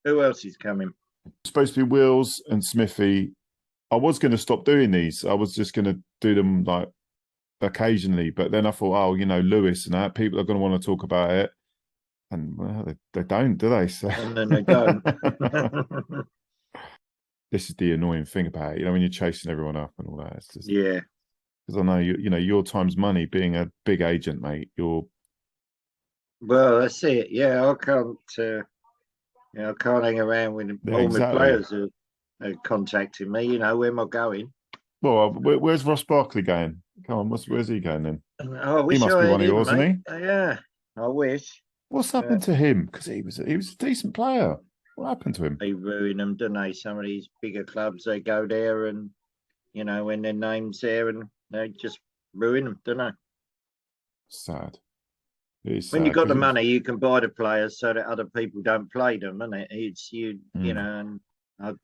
Who else is coming? Supposed to be Wills and Smithy. I was going to stop doing these. I was just going to do them like occasionally, but then I thought, oh, Lewis and that, people are going to want to talk about it. And well, they don't, do they? So... And then they don't. This is the annoying thing about it, when you're chasing everyone up and all that. It's just, yeah. Because I know your time's money. Being a big agent, mate. Well, that's it. Yeah, I can't. I can't hang around when all my players are contacting me. Where am I going? Well, where's Ross Barkley going? Come on, where's he going then? Oh, I wish he must be one of yours, isn't he? Yeah, I wish. What's happened to him? Because he was a decent player. What happened to him? They ruin them, don't they? Some of these bigger clubs, they go there and, when their name's there and they just ruin them, don't they? Sad. When you've got the money, you can buy the players so that other people don't play them, isn't it? It's and I've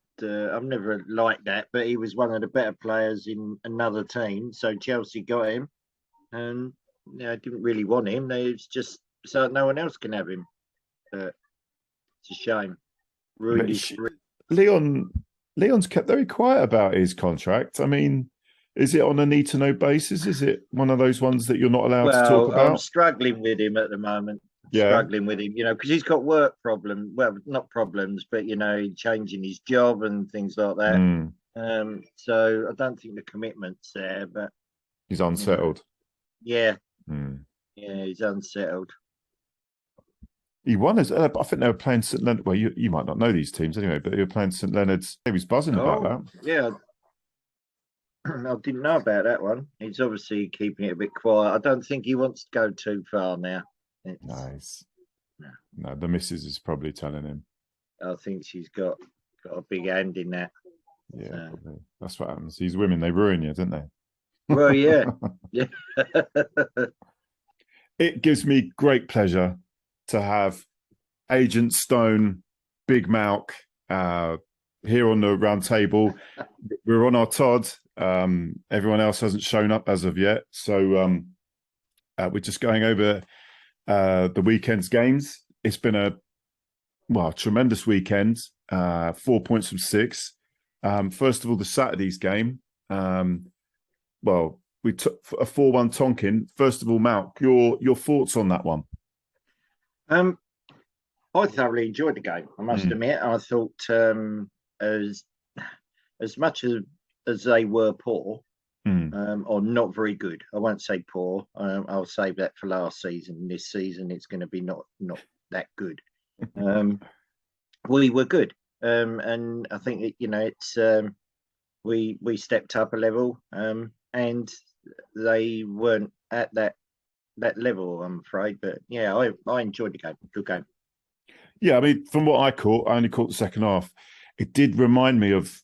never liked that, but he was one of the better players in another team, so Chelsea got him, and didn't really want him. It's just so no one else can have him. It's a shame. Leon's kept very quiet about his contract. I mean, is it on a need-to-know basis? Is it one of those ones that you're not allowed to talk about? I'm struggling with him at the moment. Struggling with him, because he's got work problems. Well, not problems, but changing his job and things like that. So I don't think the commitment's there. But he's unsettled. Yeah, he's unsettled. He won as I think they were playing St Leonard. Well, you might not know these teams anyway, but they were playing St Leonard's. He was buzzing about that. Yeah, I didn't know about that one. He's obviously keeping it a bit quiet. I don't think he wants to go too far now. Nice. No, the missus is probably telling him. I think she's got a big hand in that. Yeah, that's what happens. These women, they ruin you, don't they? Well, yeah. Yeah. It gives me great pleasure to have Agent Stone, Big Malk here on the round table. We're on our Todd. Everyone else hasn't shown up as of yet. So we're just going over the weekend's games. It's been a tremendous weekend. 4 points from 6. First of all, the Saturday's game. We took a 4-1 Tonkin. First of all, Malk, your thoughts on that one? I thoroughly enjoyed the game. I must admit. I thought as much as they were poor, or not very good. I won't say poor. I'll save that for last season. This season, it's going to be not that good. We were good, and I think it's we stepped up a level, and they weren't at that level, I'm afraid. But yeah, I enjoyed the game. Good game. Yeah, I mean, from what I only caught the second half. It did remind me of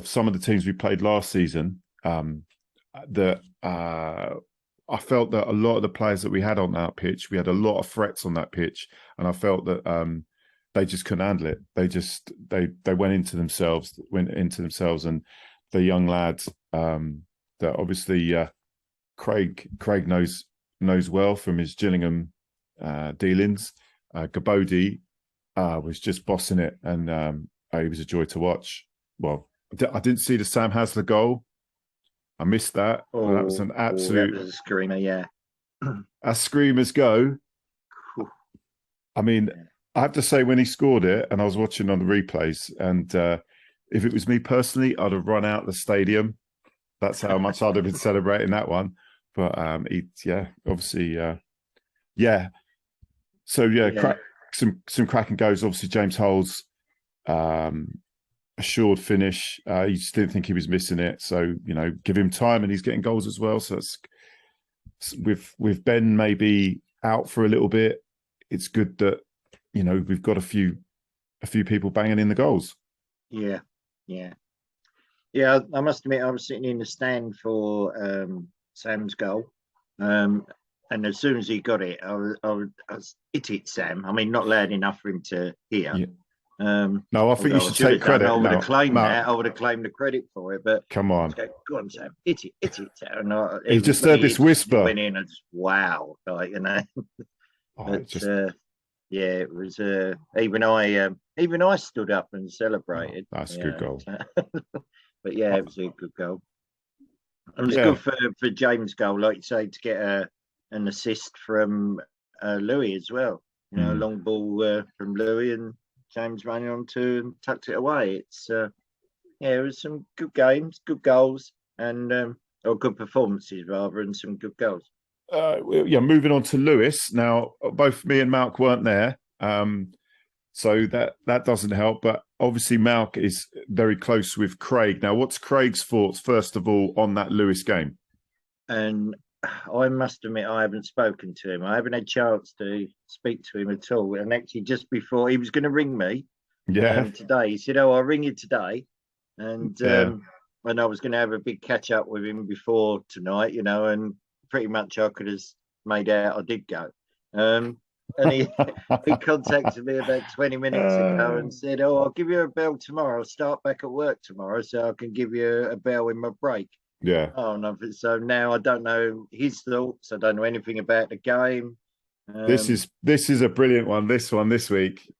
some of the teams we played last season. That I felt that a lot of the players that we had on that pitch, we had a lot of threats on that pitch, and I felt that they just couldn't handle it. They went into themselves, and the young lads that obviously Craig knows well from his Gillingham dealings. GBODE was just bossing it, and he was a joy to watch. Well, I didn't see the Sam Hasler goal. I missed that. That was an absolute that was a screamer, yeah. As screamers go. I mean, I have to say, when he scored it, and I was watching on the replays, and if it was me personally, I'd have run out the stadium. That's how much I'd have been celebrating that one. But obviously, So some cracking goals. Obviously, James Hull's assured finish. He just didn't think he was missing it. So give him time, and he's getting goals as well. So it's with Ben maybe out for a little bit. It's good that we've got a few people banging in the goals. Yeah. I must admit, I was sitting in the stand for Sam's goal, and as soon as he got it, I was it, Sam. I mean, not loud enough for him to hear. Yeah. No, I think you should take credit. I would have claimed that. I would have claimed the credit for it. But come on, go on, Sam. It, Sam. He just heard this whisper. Went in and wow, but Yeah, it was. Even I stood up and celebrated. Oh, that's a good goal. But yeah, it was a good goal. It was Yeah. good for James' goal, like you say, to get an assist from Louis as well. You know, a long ball from Louis and James running on to and tucked it away. It's yeah, it was some good games, good goals, and or good performances rather, and some good goals. Yeah, moving on to Lewis. Now, both me and Malk weren't there, so that doesn't help. But obviously, Malk is very close with Craig. Now, what's Craig's thoughts, first of all, on that Lewis game? And I must admit, I haven't spoken to him. I haven't had a chance to speak to him at all. And actually, just before he was going to ring me today, he said, "Oh, I'll ring you today." And I was going to have a big catch up with him before tonight, you know, and pretty much I could have made out I did go. And he contacted me about 20 minutes ago and said, "Oh, I'll give you a bell tomorrow. I'll start back at work tomorrow, so I can give you a bell in my break." Yeah. Oh no! So now I don't know his thoughts. I don't know anything about the game. This is a brilliant one. This week.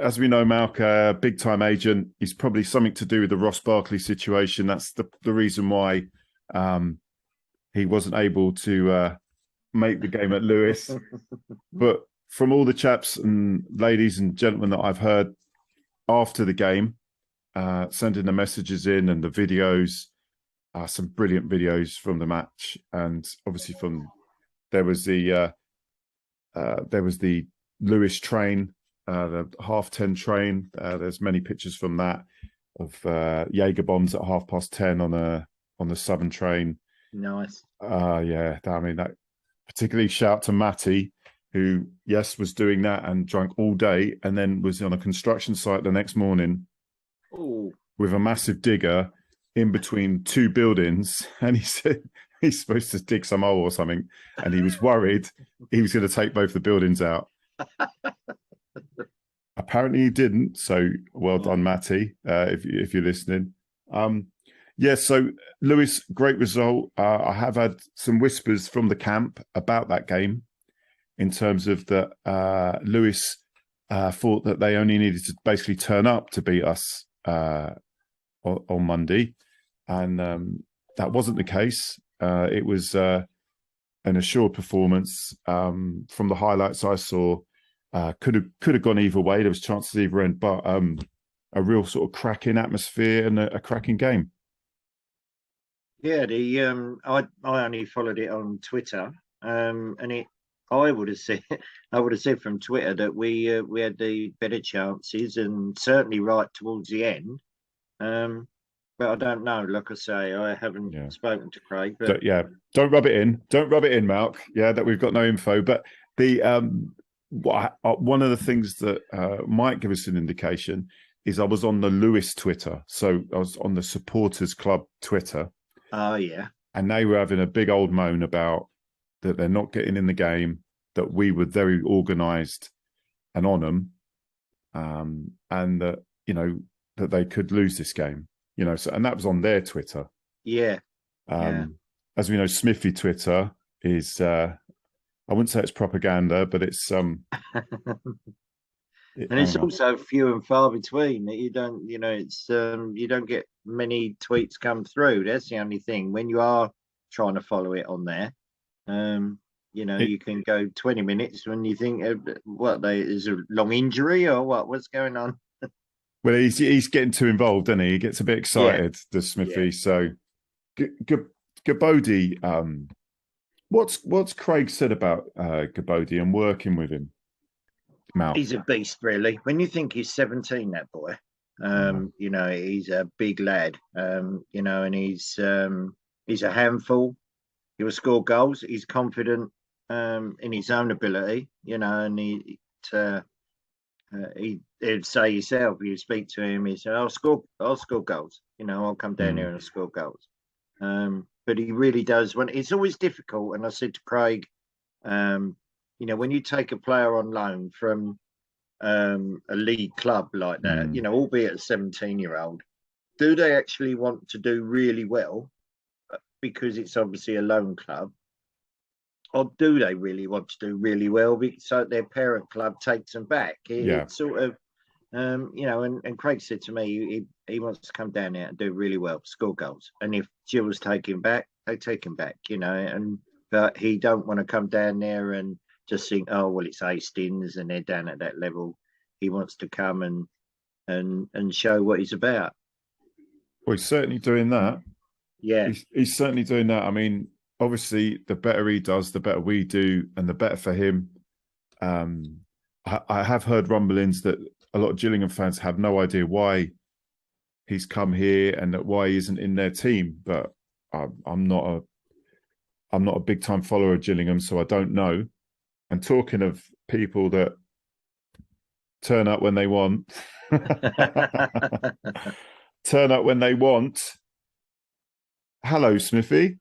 As we know, Malk, big time agent. He's probably something to do with the Ross Barkley situation. That's the reason why he wasn't able to make the game at Lewis. But from all the chaps and ladies and gentlemen that I've heard after the game, sending the messages in and the videos, some brilliant videos from the match, and obviously there was the Lewis train, the 10:30 train. There's many pictures from that of Jaeger bombs at 10:30 on the Southern train. Nice. Yeah, I mean, that particularly shout to Matty, who was doing that and drank all day, and then was on a construction site the next morning with a massive digger in between two buildings, and he said he's supposed to dig some hole or something, and he was worried he was going to take both the buildings out. Apparently he didn't, so well done, Matty, if you're listening. So Lewis, great result. I have had some whispers from the camp about that game in terms of that Lewis thought that they only needed to basically turn up to beat us on Monday, and that wasn't the case. It was an assured performance. From the highlights I saw, could have gone either way. There was chances either end, but a real sort of cracking atmosphere and a cracking game. Yeah, I only followed it on Twitter, and I would have said from Twitter that we had the better chances, and certainly right towards the end. But I don't know. Like I say, I haven't spoken to Craig. But don't rub it in. Don't rub it in, Malk. Yeah, that we've got no info. But the one of the things that might give us an indication is I was on the Lewis Twitter, so I was on the Supporters Club Twitter. Oh yeah, and they were having a big old moan about that they're not getting in the game, that we were very organised and on them, and that that they could lose this game. So, and that was on their Twitter. Yeah. As we know, Smithy Twitter is, I wouldn't say it's propaganda, but it's and it's also few and far between. That you don't, it's you don't get many tweets come through. That's the only thing. When you are trying to follow it on there, you can go 20 minutes when you think, is a long injury or what's going on? Well, he's getting too involved, isn't he? He gets a bit excited, does Smithy. Yeah. So, GBODE, what's Craig said about GBODE and working with him? Mal. He's a beast, really. When you think he's 17, that boy, he's a big lad, and he's a handful. He will score goals. He's confident in his own ability, and he'd say yourself, you speak to him, he said, I'll score goals. I'll come down here and I'll score goals. But he really does. It's always difficult. And I said to Craig, when you take a player on loan from a league club like that, albeit a 17-year-old, do they actually want to do really well? Because it's obviously a loan club. or do they really want to do really well? So their parent club takes them back. It's sort of, and Craig said to me, he wants to come down there and do really well, score goals. And if Gills take him back, they take him back, but he don't want to come down there and just think, oh, well, it's Hastings and they're down at that level. He wants to come and show what he's about. Well, he's certainly doing that. Yeah. He's certainly doing that. I mean, obviously, the better he does, the better we do, and the better for him. I have heard rumblings that a lot of Gillingham fans have no idea why he's come here and that why he isn't in their team. But I'm not a big time follower of Gillingham, so I don't know. And talking of people that turn up when they want, turn up when they want. Hello, Smithy.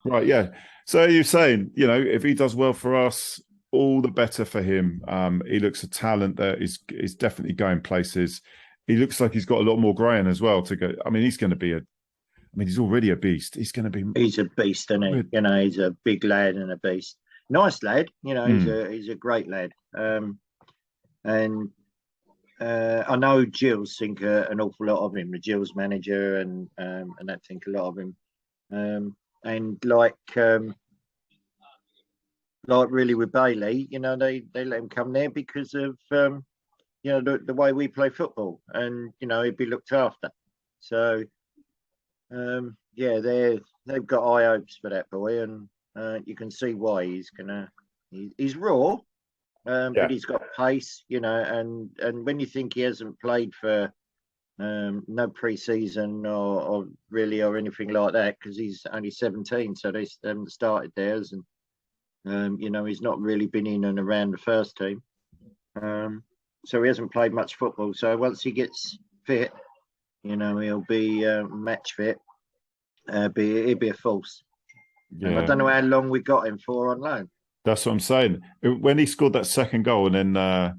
Right, yeah. So you're saying, if he does well for us, all the better for him. He looks a talent that is definitely going places. He looks like he's got a lot more growing as well to go. I mean, he's going to be he's already a beast. He's going to be. He's a beast, isn't he? He's a big lad and a beast. Nice lad. He's a great lad. And I know Gills think an awful lot of him. The Gills manager and that think a lot of him. And like really with Bailey, they let him come there because of the way we play football, and he'd be looked after. So they've got high hopes for that boy, and you can see why he's raw, but he's got pace, and when you think he hasn't played for no pre-season or anything like that, because he's only 17, so they haven't started theirs, and he's not really been in and around the first team, so he hasn't played much football. So once he gets fit, he'll be match fit. He'll be a force. I don't know how long we got him for on loan. That's what I'm saying. When he scored that second goal and then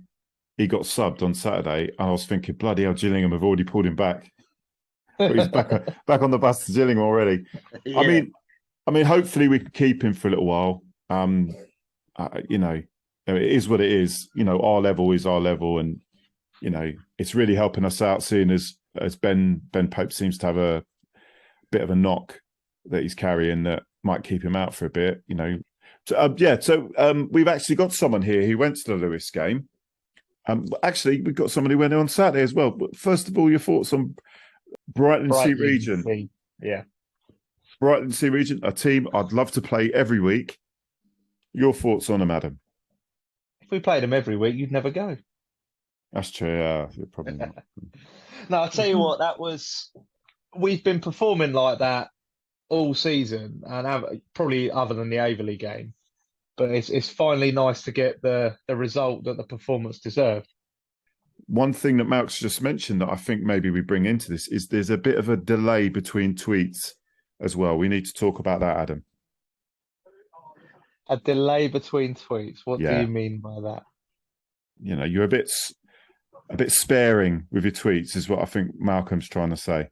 he got subbed on Saturday, I was thinking, bloody hell, Gillingham have already pulled him back. But he's back on the bus to Gillingham already. Yeah. I mean, hopefully we can keep him for a little while. It is what it is. Our level is our level, and it's really helping us out. Seeing as Ben Pope seems to have a bit of a knock that he's carrying that might keep him out for a bit. So we've actually got someone here who went to the Lewis game. Actually, we've got somebody who went on Saturday as well. But first of all, your thoughts on Brighton Sea Region? Yeah. Brighton Sea Region, a team I'd love to play every week. Your thoughts on them, Adam? If we played them every week, you'd never go. That's true. Yeah, you're probably not. No, I'll tell you what, we've been performing like that all season, and probably other than the Averley game. But it's finally nice to get the result that the performance deserved. One thing that Malk's just mentioned that I think maybe we bring into this is there's a bit of a delay between tweets as well. We need to talk about that, Adam. A delay between tweets? What do you mean by that? You're a bit sparing with your tweets is what I think Malcolm's trying to say.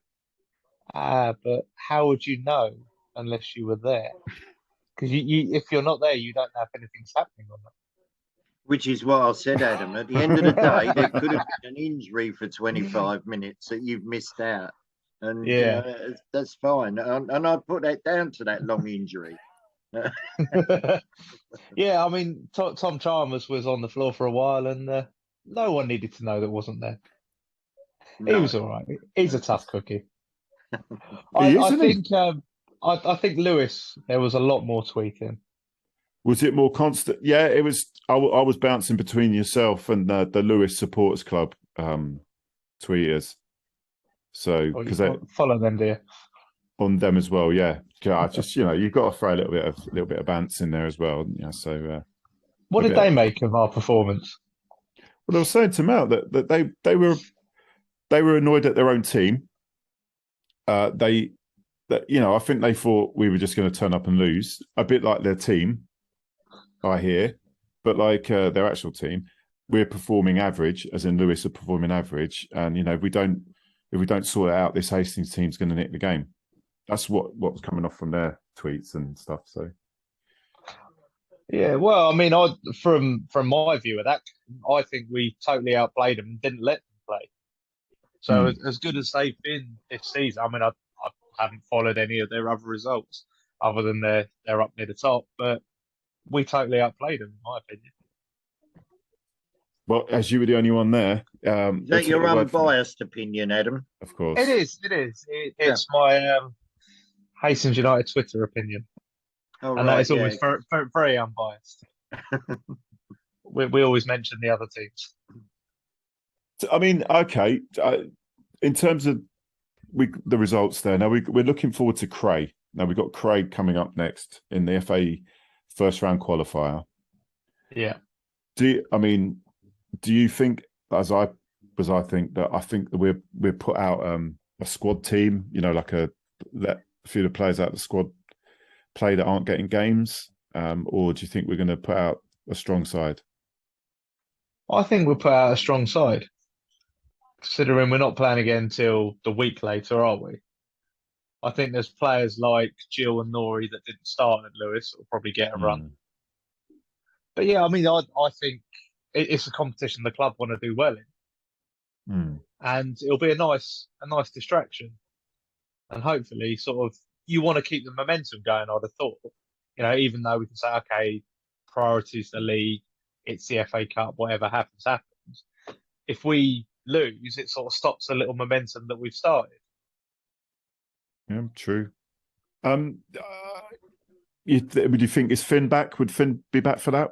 But how would you know unless you were there? Because if you're not there, you don't know if anything's happening or not. Which is what I said, Adam. At the end of the day, there could have been an injury for 25 minutes that you've missed out. And that's fine. And I put that down to that long injury. Yeah, I mean, Tom Chalmers was on the floor for a while, and no one needed to know that wasn't there. No. He was all right. He's a tough cookie. I think Lewis, there was a lot more tweeting. Was it more constant? Yeah, it was. I was bouncing between yourself and the Lewis Supporters Club tweeters. So because follow them, dear. On them as well, yeah. I just you've got to throw a little bit of bants in there as well. So what did they make of our performance? Well, I was saying to Mel that they were annoyed at their own team. I think they thought we were just going to turn up and lose, a bit like their team, I hear, but like their actual team, we're performing average, as in Lewis are performing average, and if we don't sort it out, this Hastings team's going to nick the game. That's what was coming off from their tweets and stuff. So Yeah, well, I mean, from my view of that, I think we totally outplayed them and didn't let them play. So as good as they've been this season, I mean, I haven't followed any of their other results other than they're up near the top, but we totally outplayed them, in my opinion. Well, as you were the only one there, Is that your unbiased opinion, Adam? Of course, it is. It is. It's my Hastings United Twitter opinion, and that is always very, very, very unbiased. we always mention the other teams. I mean, okay. In terms of the results there, now we're looking forward to Cray. Now we've got Cray coming up next in the FA first round qualifier. Yeah. Do you think, as I think that we're put out a squad team, like let a few of the players out of the squad play that aren't getting games, or do you think we're going to put out a strong side? I think we'll put out a strong side, considering we're not playing again until the week later, are we? I think there's players like Jill and Nori that didn't start at Lewis will probably get a run. But yeah, I mean, I think it's a competition the club want to do well in, and it'll be a nice distraction, and hopefully, sort of, you want to keep the momentum going. I'd have thought, even though we can say, okay, priorities the league, it's the FA Cup, whatever happens. If we lose, it sort of stops the little momentum that we've started. Yeah, true. Would you think, is Finn back? Would Finn be back for that?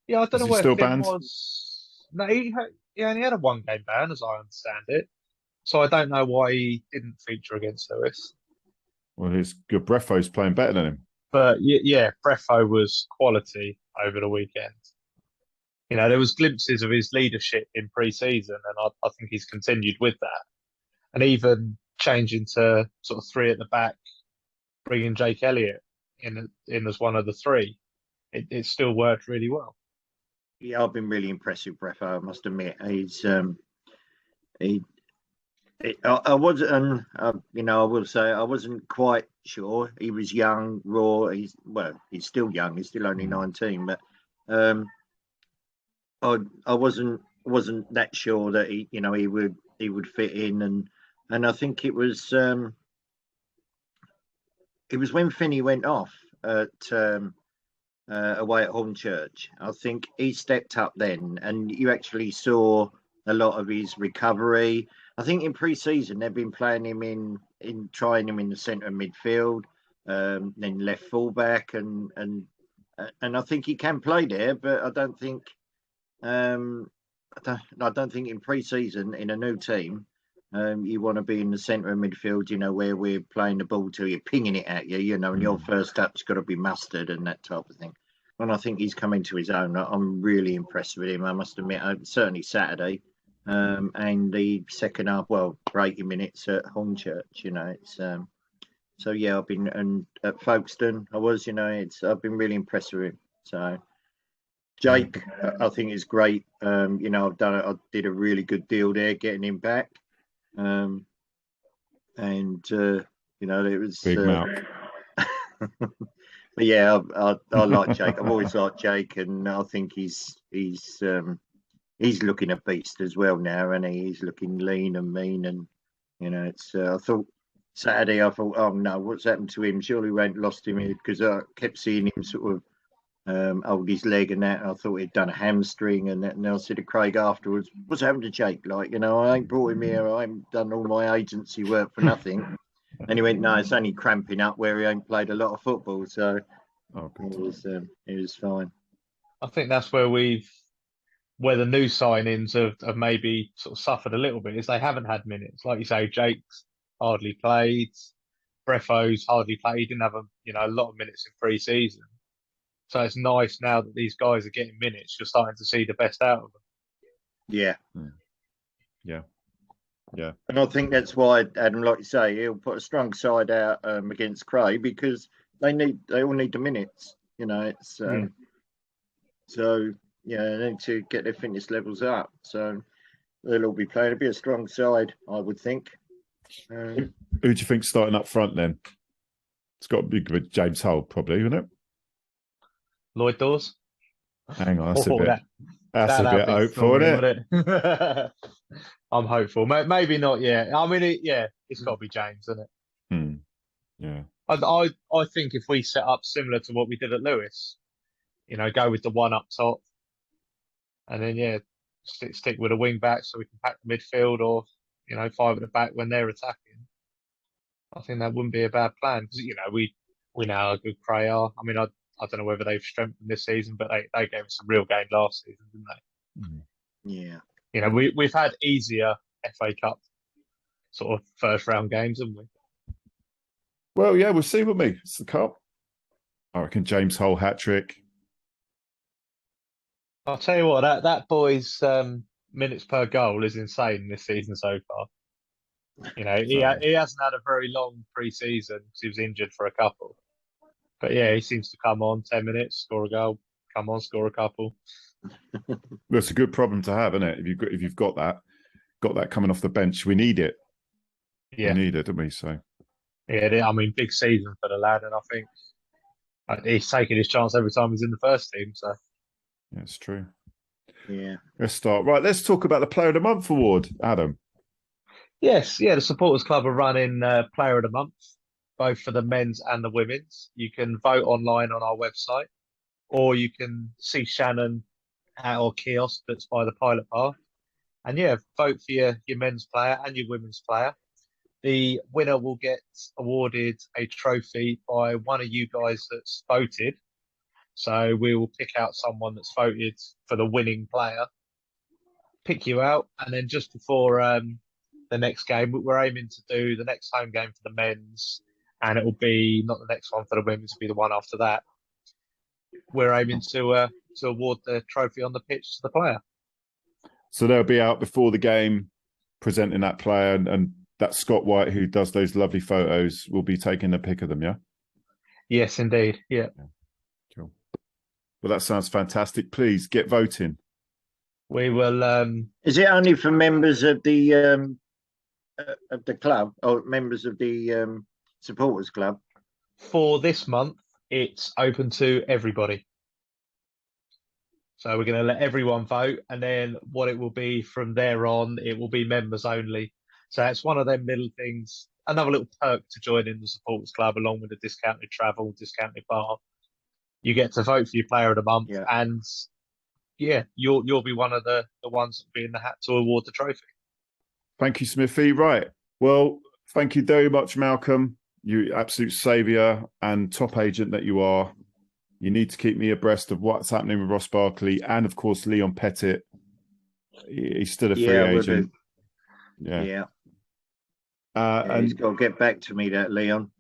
Yeah, I don't know where Finn banned? Was. No, he only had a 1-game ban, as I understand it. So I don't know why he didn't feature against Lewis. Well, his good Brefo's playing better than him. But yeah, Brefo was quality over the weekend. There was glimpses of his leadership in pre-season, and I think he's continued with that. And even changing to sort of 3 at the back, bringing Jake Elliott in as one of the 3, it still worked really well. Yeah, I've been really impressed with Brefo, I must admit. He's I wasn't, I will say I wasn't quite sure. He was young, raw. He's still young. He's still only 19, but I wasn't that sure that he would fit in, and I think it was when Finney went off at away at Hornchurch. I think he stepped up then, and you actually saw a lot of his recovery. I think in pre-season they've been playing him trying him in the centre of midfield, then left fullback, and I think he can play there, but I don't think in pre-season in a new team you want to be in the centre of midfield, where we're playing the ball till you're pinging it at you, and your first touch's got to be mustard and that type of thing. And I think he's coming to his own. I'm really impressed with him, I must admit. Certainly Saturday, and the second half, for 80 minutes at Hornchurch. It's so yeah. I've been at Folkestone. I've been really impressed with him. So Jake, I think is great. I did a really good deal there, getting him back. And it was big mouth. But yeah, I like Jake. I've always liked Jake, and I think he's looking a beast as well now, and he's looking lean and mean. And it's I thought Saturday, oh no, what's happened to him? Surely we ain't lost him, because I kept seeing him sort of hold his leg and that. And I thought he'd done a hamstring and that. And I said to Craig afterwards, "What's happened to Jake? I ain't brought him here. I ain't done all my agency work for nothing." And he went, "No, it's only cramping up where he ain't played a lot of football." So it was fine. I think that's where the new signings have maybe sort of suffered a little bit, is they haven't had minutes. Like you say, Jake's hardly played, Brefo's hardly played. He didn't have a lot of minutes in pre-season. So it's nice now that these guys are getting minutes. You're starting to see the best out of them. Yeah. Yeah. Yeah. And I think that's why, Adam, like you say, he'll put a strong side out against Cray, because they all need the minutes. It's so yeah, they need to get their fitness levels up. So they'll all be playing. It'll be a strong side, I would think. Who do you think starting up front then? It's got to be James Hull, probably, isn't it? Lloyd Dawes. Hang on, that's a Oh, bit. That's a that'd bit be hopeful, stormy, isn't it? wouldn't it? I'm hopeful. Maybe not yet. I mean, it's got to be James, isn't it? Yeah. I think if we set up similar to what we did at Lewis, go with the one up top, and then stick with a wing back so we can pack the midfield, or five at the back when they're attacking. I think that wouldn't be a bad plan because we know how good Cray are. I mean, I don't know whether they've strengthened this season, but they gave us some real game last season, didn't they? Yeah. We've had easier FA Cup sort of first round games, haven't we? Well, yeah, we'll see with me. It's the cup. I reckon James Hull hat-trick. I'll tell you what, that boy's minutes per goal is insane this season so far. He hasn't had a very long pre-season because he was injured for a couple. But yeah, he seems to come on 10 minutes, score a goal, come on, score a couple. That's a good problem to have, isn't it? If you've got that coming off the bench, we need it. Yeah, we need it, don't we? So yeah, I mean, big season for the lad, and I think he's taking his chance every time he's in the first team. So yeah, it's true. Yeah, let's start. Right, let's talk about the Player of the Month award, Adam. Yes, the Supporters Club are running Player of the Month, both for the men's and the women's. You can vote online on our website, or you can see Shannon at our kiosk that's by the Pilot Path. And vote for your men's player and your women's player. The winner will get awarded a trophy by one of you guys that's voted. So we will pick out someone that's voted for the winning player, pick you out, and then just before the next game, we're aiming to do the next home game for the men's, and it will be not the next one for the women's, will be the one after that. We're aiming to award the trophy on the pitch to the player. So they'll be out before the game presenting that player, and that Scott White, who does those lovely photos, will be taking a pic of them, yeah? Yes, indeed. Yeah. Cool. Well, that sounds fantastic. Please get voting. We will. Is it only for members of the club or members of the supporters club? For this month, it's open to everybody. So we're going to let everyone vote, and then what it will be from there on, it will be members only. So it's one of them little things, another little perk to join in the supporters club, along with the discounted travel, discounted bar. You get to vote for your player of the month, and you'll be one of the ones that will be in the hat to award the trophy. Thank you, Smithy. Right. Well, thank you very much, Malcolm. You absolute saviour and top agent that you are. You need to keep me abreast of what's happening with Ross Barkley and, of course, Leon Pettit. He's still a free agent. Yeah. And he's got to get back to me, that Leon.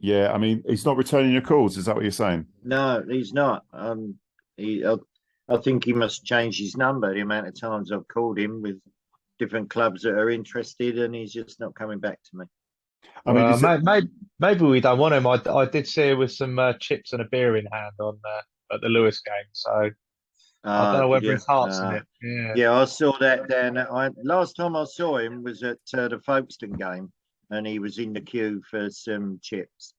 Yeah, I mean, he's not returning your calls. Is that what you're saying? No, he's not. I think he must change his number. The amount of times I've called him with different clubs that are interested, and he's just not coming back to me. I mean, maybe we don't want him. I did see him with some chips and a beer in hand at the Lewis game, so I don't know whether his heart's in it. Yeah, I saw that down. Last time I saw him was at the Folkestone game, and he was in the queue for some chips.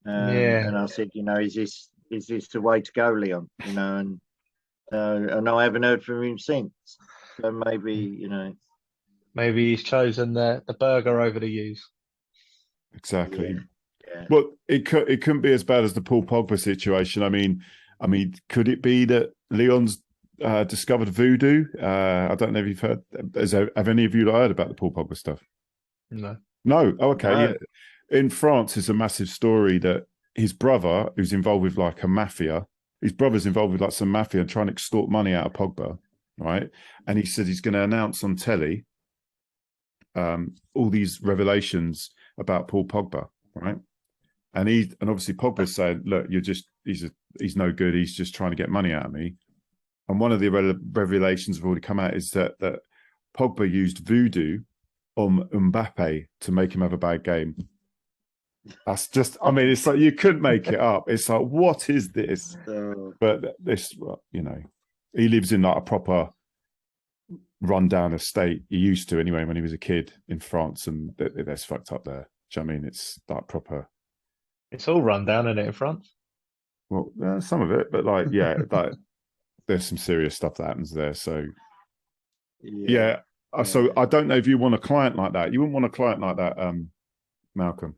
And I said, is this the way to go, Leon? And I haven't heard from him since. So maybe maybe he's chosen the burger over the use. Exactly. Yeah. Well, it couldn't be as bad as the Paul Pogba situation. I mean, could it be that Leon's discovered voodoo? I don't know if you've heard. Have any of you heard about the Paul Pogba stuff? No. No. Oh, okay. No. Yeah. In France, it's a massive story that his brother, who's involved with like a mafia, his brother's involved with like some mafia and trying to extort money out of Pogba, right? And he said he's going to announce on telly all these revelations about Paul Pogba, right? And obviously Pogba's saying, look, he's no good. He's just trying to get money out of me. And one of the revelations have already come out is that Pogba used voodoo on Mbappe to make him have a bad game. That's just, I mean, it's like you couldn't make it up. It's like, what is this? But this, he lives in like a proper rundown estate. He used to anyway when he was a kid in France, and that's fucked up there. Do you know what I mean? It's like proper. It's all run down, isn't it, in France? Well, some of it, but like, yeah, like there's some serious stuff that happens there. So, yeah. So I don't know if you want a client like that. You wouldn't want a client like that, Malcolm.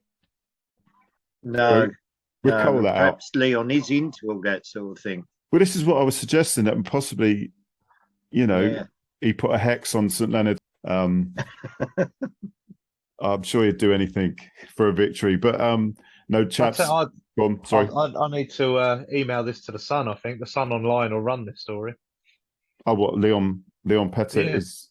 No, we'll call that perhaps out. Leon is into all that sort of thing. Well, this is what I was suggesting, that possibly, you know, he put a hex on St Leonard. I'm sure he'd do anything for a victory, but no, chaps. Go on, sorry. I need to email this to the Sun. I think the Sun Online will run this story. Oh, what Leon Pettit is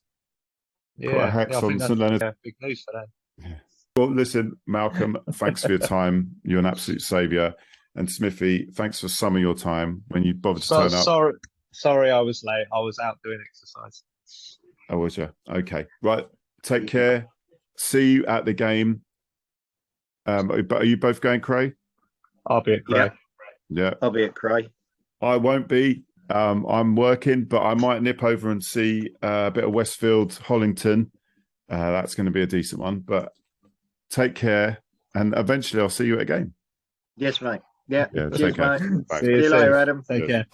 put a hex on St Leonard. Yeah, big news for them. Yeah. Well, listen, Malcolm, thanks for your time. You're an absolute saviour. And Smithy, thanks for some of your time when you bothered to turn up. Sorry, I was late. I was out doing exercise. Oh, was you? Okay. Right. Take care. See you at the game. But are you both going, Cray? I'll be at Cray. Yeah. I'll be at Cray. I won't be. I'm working, but I might nip over and see a bit of Westfield, Hollington. That's going to be a decent one. But take care. And eventually I'll see you at a game. Yes, mate. Yeah. Cheers, mate. Bye. See you later, Adam. Take care.